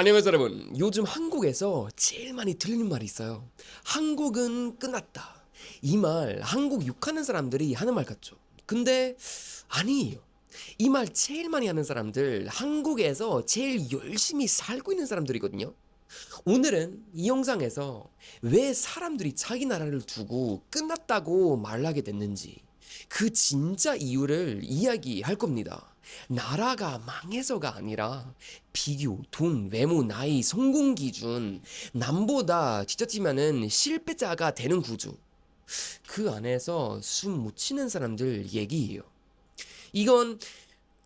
안녕하세요 여러분. 요즘 한국에서 제일 많이 들리는 말이 있어요. 한국은 끝났다. 이 말 한국 욕하는 사람들이 하는 말 같죠. 근데 아니에요. 이 말 제일 많이 하는 사람들 한국에서 제일 열심히 살고 있는 사람들이거든요. 오늘은 이 영상에서 왜 사람들이 자기 나라를 두고 끝났다고 말하게 됐는지 그 진짜 이유를 이야기할 겁니다. 나라가 망해서가 아니라 비교, 돈, 외모, 나이, 성공 기준 남보다 뒤처지면은 실패자가 되는 구조. 그 안에서 숨 못 쉬는 사람들 얘기예요. 이건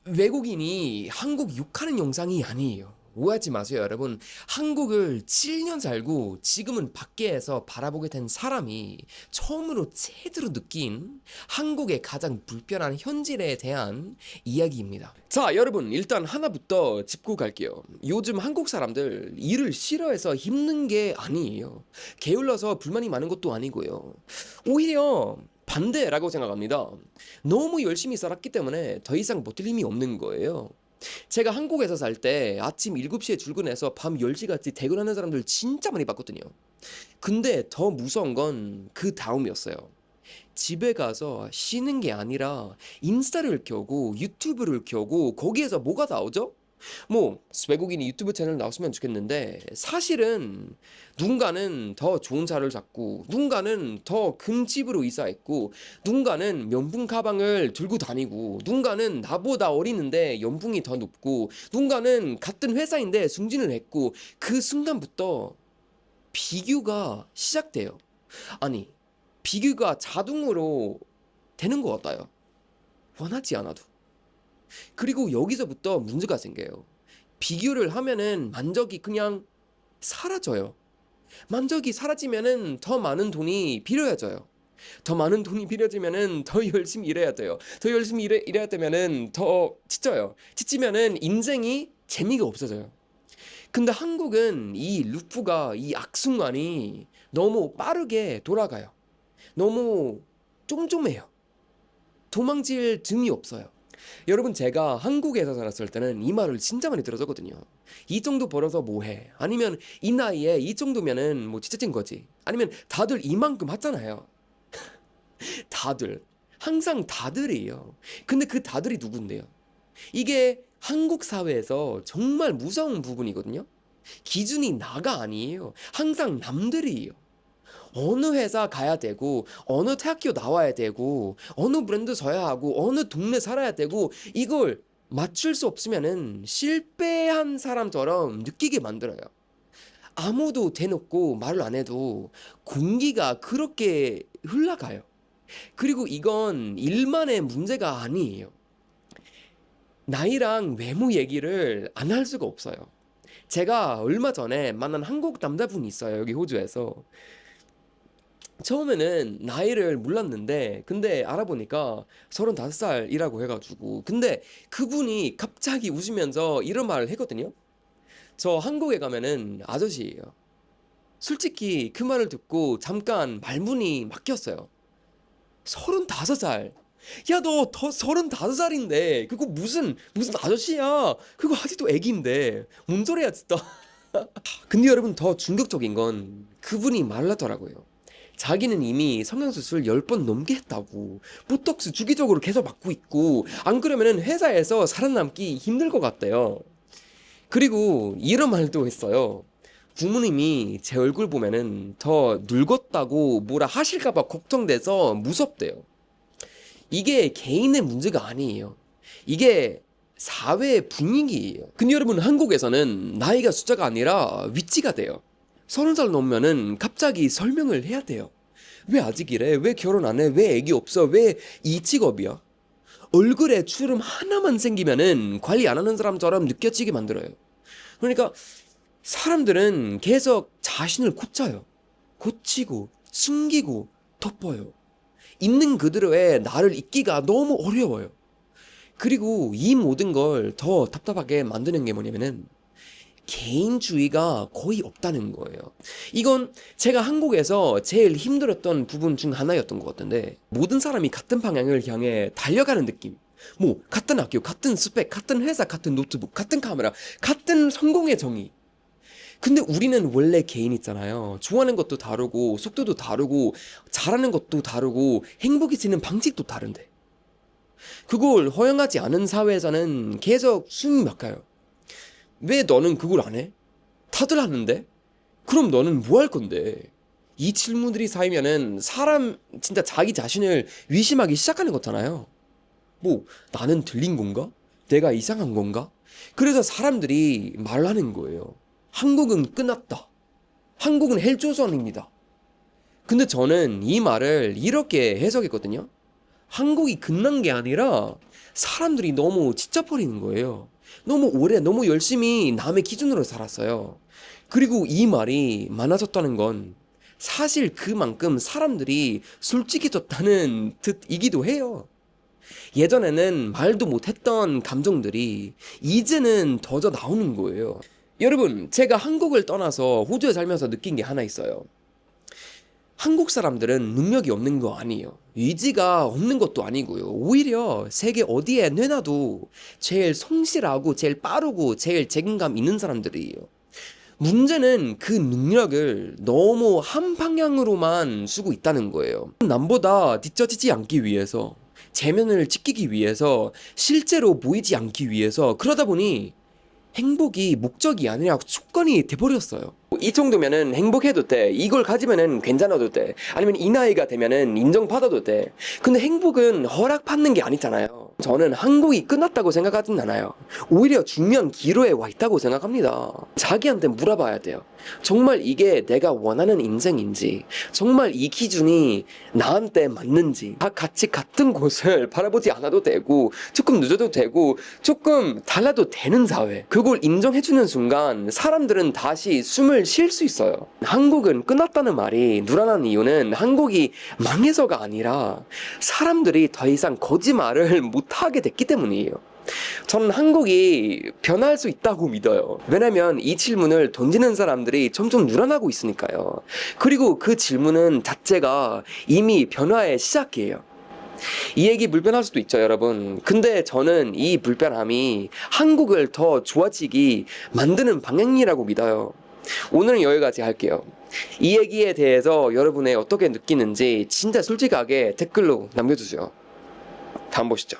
외국인이 한국 욕하는 영상이 아니에요. 오해하지 마세요, 여러분. 한국을 7년 살고 지금은 밖에서 바라보게 된 사람이 처음으로 제대로 느낀 한국의 가장 불편한 현실에 대한 이야기입니다. 자, 여러분, 일단 하나부터 짚고 갈게요. 요즘 한국 사람들 일을 싫어해서 힘든 게 아니에요. 게을러서 불만이 많은 것도 아니고요. 오히려 반대라고 생각합니다. 너무 열심히 살았기 때문에 더 이상 버틸 힘이 없는 거예요. 제가 한국에서 살 때 아침 7시에 출근해서 밤 10시까지 퇴근하는 사람들 진짜 많이 봤거든요. 근데 더 무서운 건 그 다음이었어요. 집에 가서 쉬는 게 아니라 인스타를 켜고 유튜브를 켜고 거기에서 뭐가 나오죠? 뭐 외국인이 유튜브 채널 나왔으면 좋겠는데 사실은 누군가는 더 좋은 차를 샀고 누군가는 더 큰 집으로 이사했고 누군가는 명품 가방을 들고 다니고 누군가는 나보다 어리는데 연봉이 더 높고 누군가는 같은 회사인데 승진을 했고 그 순간부터 비교가 시작돼요. 아니 비교가 자동으로 되는 것 같아요. 원하지 않아도. 그리고 여기서부터 문제가 생겨요. 비교를 하면은 만족이 그냥 사라져요. 만족이 사라지면은 더 많은 돈이 필요해져요. 더 많은 돈이 필요해지면은 더 열심히 일해야 돼요. 더 열심히 일해야 되면은 더 지쳐요. 지치면은 인생이 재미가 없어져요. 근데 한국은 이 루프가 이 악순환이 너무 빠르게 돌아가요. 너무 쫌쫌해요. 도망칠 틈이 없어요. 여러분 제가 한국에서 살았을 때는 이 말을 진짜 많이 들었거든요. 이 정도 벌어서 뭐 해? 아니면 이 나이에 이 정도면은 뭐 지쳐진 거지. 아니면 다들 이만큼 하잖아요. 다들. 항상 다들이에요. 근데 그 다들이 누군데요? 이게 한국 사회에서 정말 무서운 부분이거든요. 기준이 나가 아니에요. 항상 남들이에요. 어느 회사 가야 되고 어느 대학교 나와야 되고 어느 브랜드 써야 하고 어느 동네 살아야 되고 이걸 맞출 수 없으면은 실패한 사람처럼 느끼게 만들어요. 아무도 대놓고 말을 안 해도 공기가 그렇게 흘러가요. 그리고 이건 일만의 문제가 아니에요. 나이랑 외모 얘기를 안 할 수가 없어요. 제가 얼마 전에 만난 한국 남자분이 있어요. 여기 호주에서. 처음에는 나이를 몰랐는데 근데 알아보니까 35살이라고 해가지고 근데 그분이 갑자기 웃으면서 이런 말을 했거든요. 저 한국에 가면은 아저씨예요. 솔직히 그 말을 듣고 잠깐 말문이 막혔어요. 35살. 야, 너 더 35살인데 그거 무슨 아저씨야. 그거 아직도 애기인데 뭔 소리야 진짜. 근데 여러분 더 충격적인 건 그분이 말랐더라고요. 자기는 이미 성형수술 10번 넘게 했다고 보톡스 주기적으로 계속 맞고 있고 안 그러면은 회사에서 살아남기 힘들 것 같대요. 그리고 이런 말도 했어요. 부모님이 제 얼굴 보면은 더 늙었다고 뭐라 하실까 봐 걱정돼서 무섭대요. 이게 개인의 문제가 아니에요. 이게 사회의 분위기예요. 근데 여러분 한국에서는 나이가 숫자가 아니라 위치가 돼요. 30살 넘으면은 갑자기 설명을 해야 돼요. 왜 아직 이래? 왜 결혼 안 해? 왜 애기 없어? 왜 이 직업이야? 얼굴에 주름 하나만 생기면은 관리 안 하는 사람처럼 느껴지게 만들어요. 그러니까 사람들은 계속 자신을 고쳐요. 고치고 숨기고 덮어요. 있는 그대로의 나를 잊기가 너무 어려워요. 그리고 이 모든 걸 더 답답하게 만드는 게 뭐냐면은 개인주의가 거의 없다는 거예요. 이건 제가 한국에서 제일 힘들었던 부분 중 하나였던 것 같은데 모든 사람이 같은 방향을 향해 달려가는 느낌. 같은 학교, 같은 스펙, 같은 회사, 같은 노트북, 같은 카메라, 같은 성공의 정의. 근데 우리는 원래 개인 있잖아요. 좋아하는 것도 다르고, 속도도 다르고, 잘하는 것도 다르고, 행복해지는 방식도 다른데. 그걸 허용하지 않은 사회에서는 계속 숨이 막혀요. 왜 너는 그걸 안 해? 다들 하는데? 그럼 너는 뭐 할 건데? 이 질문들이 쌓이면은 사람 진짜 자기 자신을 의심하기 시작하는 거잖아요. 뭐, 나는 들린 건가? 내가 이상한 건가? 그래서 사람들이 말하는 거예요. 한국은 끝났다. 한국은 헬조선입니다. 근데 저는 이 말을 이렇게 해석했거든요. 한국이 끝난 게 아니라 사람들이 너무 지쳐버리는 거예요. 너무 오래, 너무 열심히 남의 기준으로 살았어요. 그리고 이 말이 많아졌다는 건 사실 그만큼 사람들이 솔직해졌다는 뜻이기도 해요. 예전에는 말도 못했던 감정들이 이제는 더져 나오는 거예요. 여러분, 제가 한국을 떠나서 호주에 살면서 느낀 게 하나 있어요. 한국 사람들은 능력이 없는 거 아니에요. 의지가 없는 것도 아니고요. 오히려 세계 어디에 내놔도 제일 성실하고 제일 빠르고 제일 책임감 있는 사람들이에요. 문제는 그 능력을 너무 한 방향으로만 쓰고 있다는 거예요. 남보다 뒤처지지 않기 위해서, 체면을 지키기 위해서, 실제로 보이지 않기 위해서, 그러다 보니 행복이 목적이 아니라 조건이 돼버렸어요. 이 정도면은 행복해도 돼. 이걸 가지면은 괜찮아도 돼. 아니면 이 나이가 되면은 인정받아도 돼. 근데 행복은 허락받는 게 아니잖아요. 저는 한국이 끝났다고 생각하진 않아요. 오히려 중요한 기로에 와 있다고 생각합니다. 자기한테 물어봐야 돼요. 정말 이게 내가 원하는 인생인지, 정말 이 기준이 나한테 맞는지, 다 같이 같은 곳을 바라보지 않아도 되고, 조금 늦어도 되고, 조금 달라도 되는 사회. 그걸 인정해주는 순간 사람들은 다시 숨을 쉴 수 있어요. 한국은 끝났다는 말이 누락난 이유는 한국이 망해서가 아니라 사람들이 더 이상 거짓말을 못하게 됐기 때문이에요. 저는 한국이 변할 수 있다고 믿어요. 왜냐면 이 질문을 던지는 사람들이 점점 늘어나고 있으니까요. 그리고 그 질문은 자체가 이미 변화의 시작이에요. 이 얘기 불편할 수도 있죠, 여러분. 근데 저는 이 불편함이 한국을 더 좋아지게 만드는 방향이라고 믿어요. 오늘은 여기까지 할게요. 이 얘기에 대해서 여러분이 어떻게 느끼는지 진짜 솔직하게 댓글로 남겨주세요. 다음 보시죠.